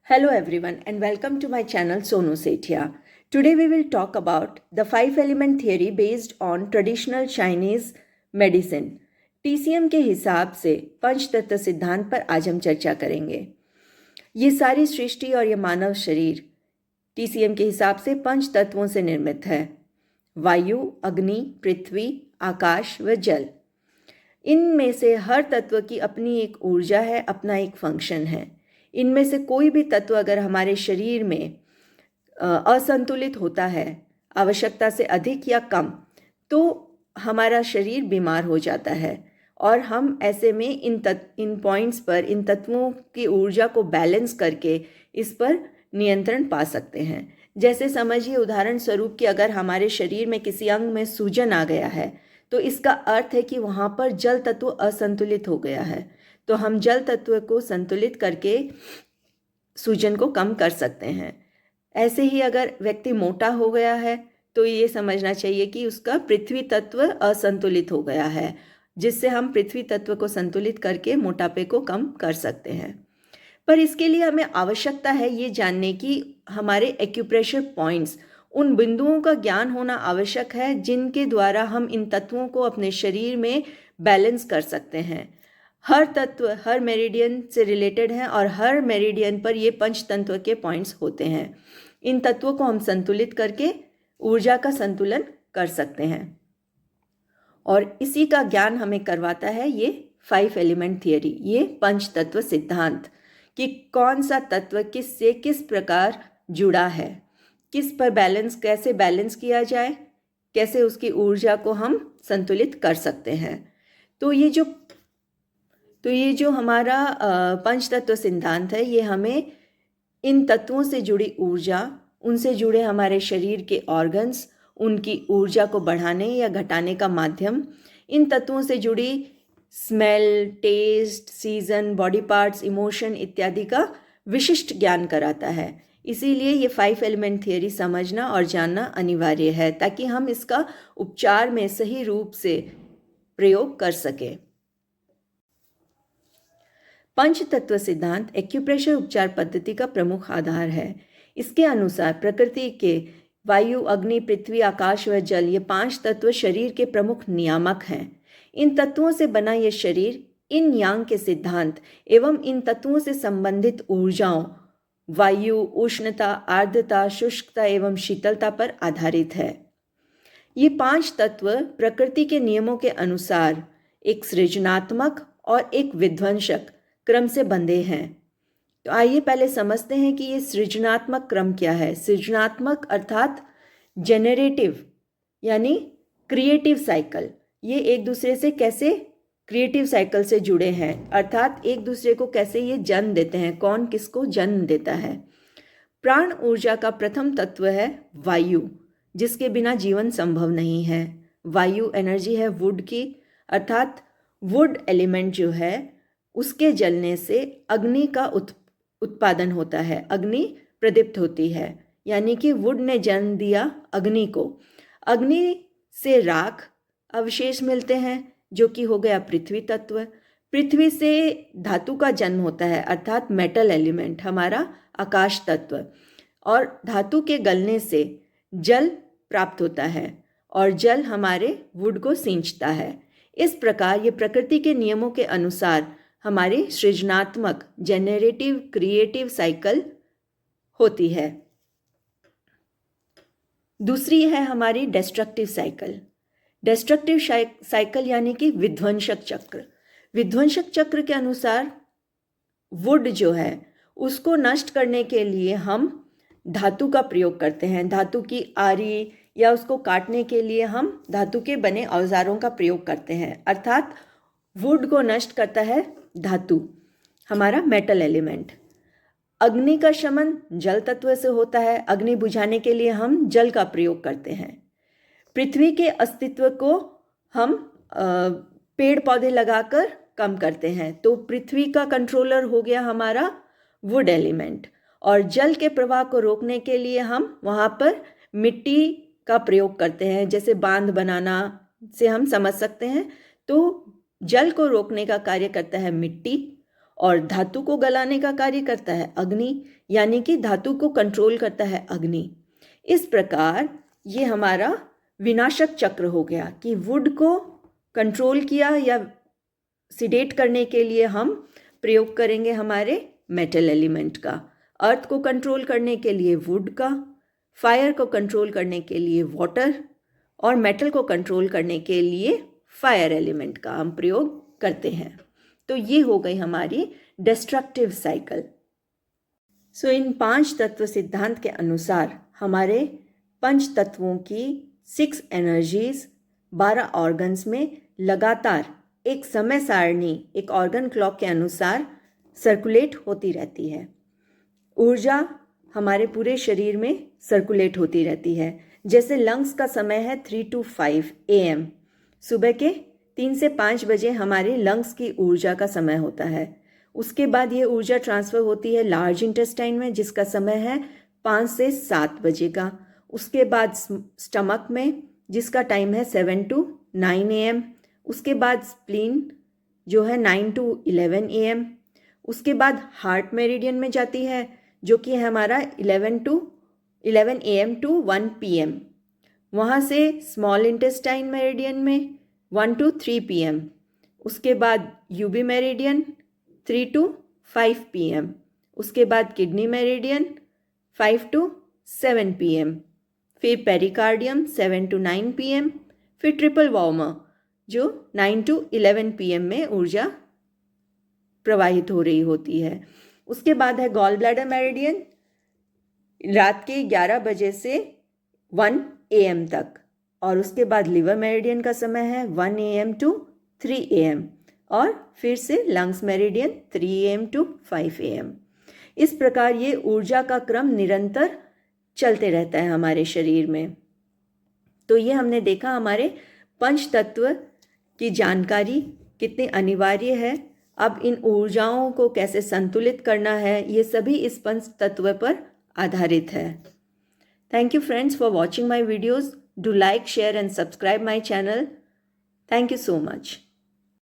Hello everyone and welcome to my channel Sonu Sethia. Today we will talk about the 5 element theory based on traditional Chinese medicine. TCM के हिसाब से पंच तत्व सिद्धांत पर आज हम चर्चा करेंगे। ये सारी सृष्टि और ये मानव शरीर TCM के हिसाब से पंच तत्वों से निर्मित है। वायु, अग्नि, पृथ्वी, आकाश व जल। इनमें से हर तत्व की अपनी एक ऊर्जा है, अपना एक फंक्शन है। इनमें से कोई भी तत्व अगर हमारे शरीर में असंतुलित होता है, आवश्यकता से अधिक या कम, तो हमारा शरीर बीमार हो जाता है और हम ऐसे में इन पॉइंट्स पर इन तत्वों की ऊर्जा को बैलेंस करके इस पर नियंत्रण पा सकते हैं। जैसे समझिए उदाहरण स्वरूप कि अगर हमारे शरीर में किसी अंग में सूजन आ गया है तो इसका अर्थ है कि वहाँ पर जल तत्व असंतुलित हो गया है। तो हम जल तत्व को संतुलित करके सूजन को कम कर सकते हैं। ऐसे ही अगर व्यक्ति मोटा हो गया है तो ये समझना चाहिए कि उसका पृथ्वी तत्व असंतुलित हो गया है, जिससे हम पृथ्वी तत्व को संतुलित करके मोटापे को कम कर सकते हैं। पर इसके लिए हमें आवश्यकता है ये जानने की हमारे एक्यूप्रेशर पॉइंट्स, उन बिंदुओं का ज्ञान होना आवश्यक है जिनके द्वारा हम इन तत्वों को अपने शरीर में बैलेंस कर सकते हैं। हर तत्व हर मेरिडियन से रिलेटेड है और हर मेरिडियन पर ये पंच तत्व के पॉइंट्स होते हैं। इन तत्वों को हम संतुलित करके ऊर्जा का संतुलन कर सकते हैं और इसी का ज्ञान हमें करवाता है ये 5 एलिमेंट थियरी, ये पंच तत्व सिद्धांत, कि कौन सा तत्व किस से किस प्रकार जुड़ा है, किस पर कैसे बैलेंस किया जाए, कैसे उसकी ऊर्जा को हम संतुलित कर सकते हैं। तो ये जो हमारा पंच तत्व सिद्धांत है, ये हमें इन तत्वों से जुड़ी ऊर्जा, उनसे जुड़े हमारे शरीर के ऑर्गन्स, उनकी ऊर्जा को बढ़ाने या घटाने का माध्यम, इन तत्वों से जुड़ी smell, taste, season, body parts, emotion इत्यादि का विशिष्ट ज्ञान कराता है। इसीलिए ये 5 एलिमेंट थियरी समझना और जानना अनिवार्य है ताकि हम इसका उपचार में सही रूप से प्रयोग कर सकें। पंच तत्व सिद्धांत एक्यूप्रेशर उपचार पद्धति का प्रमुख आधार है। इसके अनुसार प्रकृति के वायु, अग्नि, पृथ्वी, आकाश व जल, ये 5 तत्व शरीर के प्रमुख नियामक हैं। इन तत्वों से बना यह शरीर इन यांग के सिद्धांत एवं इन तत्वों से संबंधित ऊर्जाओं वायु, उष्णता, आर्द्रता, शुष्कता एवं शीतलता पर आधारित है। ये 5 तत्व प्रकृति के नियमों के अनुसार एक सृजनात्मक और एक विध्वंसक क्रम से बंधे हैं। तो आइए पहले समझते हैं कि ये सृजनात्मक क्रम क्या है। सृजनात्मक अर्थात जेनरेटिव यानी क्रिएटिव साइकिल, ये एक दूसरे से कैसे क्रिएटिव साइकिल से जुड़े हैं, अर्थात एक दूसरे को कैसे ये जन्म देते हैं, कौन किसको जन्म देता है। प्राण ऊर्जा का प्रथम तत्व है वायु, जिसके बिना जीवन संभव नहीं है। वायु एनर्जी है वुड की, अर्थात वुड एलिमेंट जो है उसके जलने से अग्नि का उत्पादन होता है, अग्नि प्रदीप्त होती है, यानी कि वुड ने जन्म दिया अग्नि को। अग्नि से राख अवशेष मिलते हैं जो कि हो गया पृथ्वी तत्व। पृथ्वी से धातु का जन्म होता है, अर्थात मेटल एलिमेंट हमारा आकाश तत्व, और धातु के गलने से जल प्राप्त होता है और जल हमारे वुड को सींचता है। इस प्रकार ये प्रकृति के नियमों के अनुसार हमारी सृजनात्मक जेनरेटिव क्रिएटिव साइकिल होती है। दूसरी है हमारी डिस्ट्रक्टिव साइकिल। डिस्ट्रक्टिव साइकिल यानी कि विध्वंसक चक्र। विध्वंसक चक्र के अनुसार वुड जो है उसको नष्ट करने के लिए हम धातु का प्रयोग करते हैं, धातु की आरी, या उसको काटने के लिए हम धातु के बने औजारों का प्रयोग करते हैं, अर्थात वुड को नष्ट करता है धातु, हमारा मेटल एलिमेंट। अग्नि का शमन जल तत्व से होता है, अग्नि बुझाने के लिए हम जल का प्रयोग करते हैं। पृथ्वी के अस्तित्व को हम पेड़ पौधे लगाकर कम करते हैं, तो पृथ्वी का कंट्रोलर हो गया हमारा वुड एलिमेंट। और जल के प्रवाह को रोकने के लिए हम वहाँ पर मिट्टी का प्रयोग करते हैं, जैसे बांध बनाना से हम समझ सकते हैं। तो जल को रोकने का कार्य करता है मिट्टी, और धातु को गलाने का कार्य करता है अग्नि, यानी कि धातु को कंट्रोल करता है अग्नि। इस प्रकार ये हमारा विनाशक चक्र हो गया कि वुड को कंट्रोल किया या सिडेट करने के लिए हम प्रयोग करेंगे हमारे मेटल एलिमेंट का, अर्थ को कंट्रोल करने के लिए वुड का, फायर को कंट्रोल करने के लिए वाटर और मेटल को कंट्रोल करने के लिए फायर एलिमेंट का हम प्रयोग करते हैं। तो ये हो गई हमारी डिस्ट्रक्टिव साइकिल। सो इन 5 तत्व सिद्धांत के अनुसार हमारे 5 तत्वों की 6 एनर्जीज 12 ऑर्गन्स में लगातार एक समय सारणी, एक ऑर्गन क्लॉक के अनुसार सर्कुलेट होती रहती है। ऊर्जा हमारे पूरे शरीर में सर्कुलेट होती रहती है। जैसे लंग्स का समय है 3 to 5 AM, सुबह के 3 से 5 बजे हमारे लंग्स की ऊर्जा का समय होता है। उसके बाद ये ऊर्जा ट्रांसफ़र होती है लार्ज इंटेस्टाइन में, जिसका समय है 5 से 7 बजे का। उसके बाद स्टमक में, जिसका टाइम है 7 to 9 AM। उसके बाद स्प्लीन जो है 9 to 11 AM। उसके बाद हार्ट मेरिडियन में जाती है, जो कि है हमारा 11 AM to 1 PM। वहाँ से स्मॉल इंटेस्टाइन मेरिडियन में 1 to 3 PM। उसके बाद यूबी मेरिडियन 3 to 5 PM। उसके बाद किडनी मेरिडियन 5 to 7 PM। फिर पेरिकार्डियम 7 to 9 PM। फिर ट्रिपल वार्मर जो 9 to 11 PM में ऊर्जा प्रवाहित हो रही होती है। उसके बाद है गॉल ब्लैडर मेरिडियन रात के 11 बजे से 1 AM तक। और उसके बाद लिवर मेरिडियन का समय है 1 AM to 3 AM। और फिर से lungs meridian 3 AM to 5 AM। इस प्रकार ये ऊर्जा का क्रम निरंतर चलते रहता है हमारे शरीर में। तो ये हमने देखा हमारे पंच तत्व की जानकारी कितनी अनिवार्य है। अब इन ऊर्जाओं को कैसे संतुलित करना है, ये सभी इस पंच तत्व पर आधारित है। Thank you friends for watching my videos. Do like, share and subscribe my channel. Thank you so much.